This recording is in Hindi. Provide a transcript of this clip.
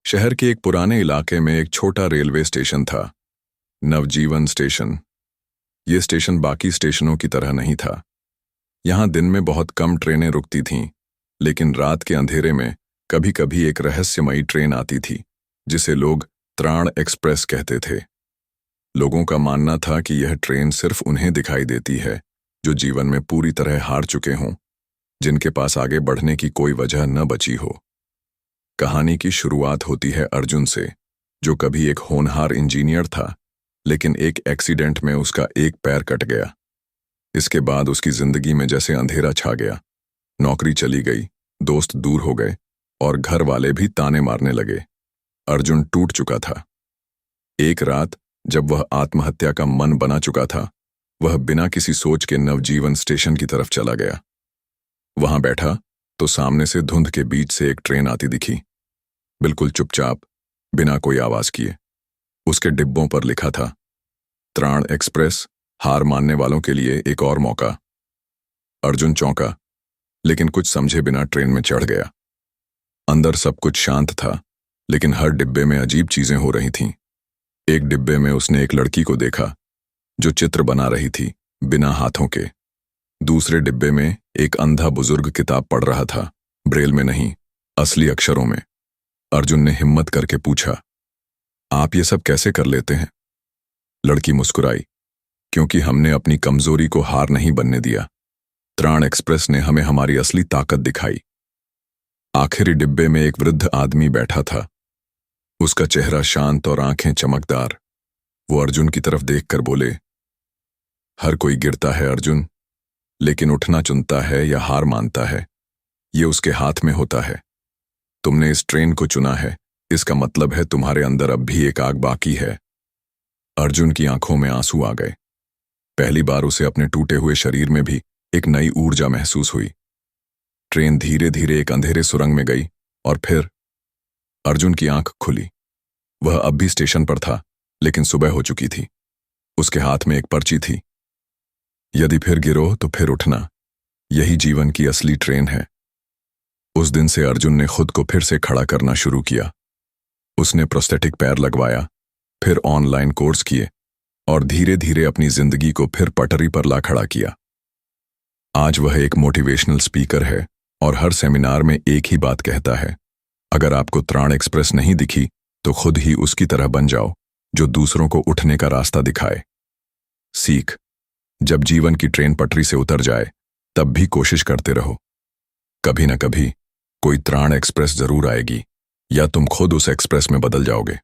शहर के एक पुराने इलाके में एक छोटा रेलवे स्टेशन था, नवजीवन स्टेशन। ये स्टेशन बाकी स्टेशनों की तरह नहीं था। यहाँ दिन में बहुत कम ट्रेनें रुकती थीं, लेकिन रात के अंधेरे में कभी कभी एक रहस्यमयी ट्रेन आती थी, जिसे लोग त्राण एक्सप्रेस कहते थे। लोगों का मानना था कि यह ट्रेन सिर्फ उन्हें दिखाई देती है जो जीवन में पूरी तरह हार चुके हों, जिनके पास आगे बढ़ने की कोई वजह न बची हो। कहानी की शुरुआत होती है अर्जुन से, जो कभी एक होनहार इंजीनियर था, लेकिन एक एक्सीडेंट में उसका एक पैर कट गया। इसके बाद उसकी जिंदगी में जैसे अंधेरा छा गया। नौकरी चली गई, दोस्त दूर हो गए और घर वाले भी ताने मारने लगे। अर्जुन टूट चुका था। एक रात जब वह आत्महत्या का मन बना चुका था, वह बिना किसी सोच के नवजीवन स्टेशन की तरफ चला गया। वहां बैठा तो सामने से धुंध के बीच से एक ट्रेन आती दिखी, बिल्कुल चुपचाप, बिना कोई आवाज किए। उसके डिब्बों पर लिखा था, त्राण एक्सप्रेस, हार मानने वालों के लिए एक और मौका। अर्जुन चौंका, लेकिन कुछ समझे बिना ट्रेन में चढ़ गया। अंदर सब कुछ शांत था, लेकिन हर डिब्बे में अजीब चीजें हो रही थीं। एक डिब्बे में उसने एक लड़की को देखा जो चित्र बना रही थी, बिना हाथों के। दूसरे डिब्बे में एक अंधा बुजुर्ग किताब पढ़ रहा था, ब्रेल में नहीं, असली अक्षरों में। अर्जुन ने हिम्मत करके पूछा, आप ये सब कैसे कर लेते हैं? लड़की मुस्कुराई, क्योंकि हमने अपनी कमजोरी को हार नहीं बनने दिया। त्राण एक्सप्रेस ने हमें हमारी असली ताकत दिखाई। आखिरी डिब्बे में एक वृद्ध आदमी बैठा था, उसका चेहरा शांत और आंखें चमकदार। वो अर्जुन की तरफ देखकर बोले, हर कोई गिरता है अर्जुन, लेकिन उठना चुनता है या हार मानता है, ये उसके हाथ में होता है। तुमने इस ट्रेन को चुना है, इसका मतलब है तुम्हारे अंदर अब भी एक आग बाकी है। अर्जुन की आंखों में आंसू आ गए। पहली बार उसे अपने टूटे हुए शरीर में भी एक नई ऊर्जा महसूस हुई। ट्रेन धीरे धीरे एक अंधेरे सुरंग में गई और फिर अर्जुन की आंख खुली। वह अब भी स्टेशन पर था, लेकिन सुबह हो चुकी थी। उसके हाथ में एक पर्ची थी, यदि फिर गिरो तो फिर उठना, यही जीवन की असली ट्रेन है। उस दिन से अर्जुन ने खुद को फिर से खड़ा करना शुरू किया। उसने प्रोस्थेटिक पैर लगवाया, फिर ऑनलाइन कोर्स किए और धीरे धीरे अपनी जिंदगी को फिर पटरी पर ला खड़ा किया। आज वह एक मोटिवेशनल स्पीकर है और हर सेमिनार में एक ही बात कहता है, अगर आपको त्राण एक्सप्रेस नहीं दिखी तो खुद ही उसकी तरह बन जाओ, जो दूसरों को उठने का रास्ता दिखाए। सीख, जब जीवन की ट्रेन पटरी से उतर जाए, तब भी कोशिश करते रहो। कभी न कभी कोई त्राण एक्सप्रेस जरूर आएगी, या तुम खुद उस एक्सप्रेस में बदल जाओगे।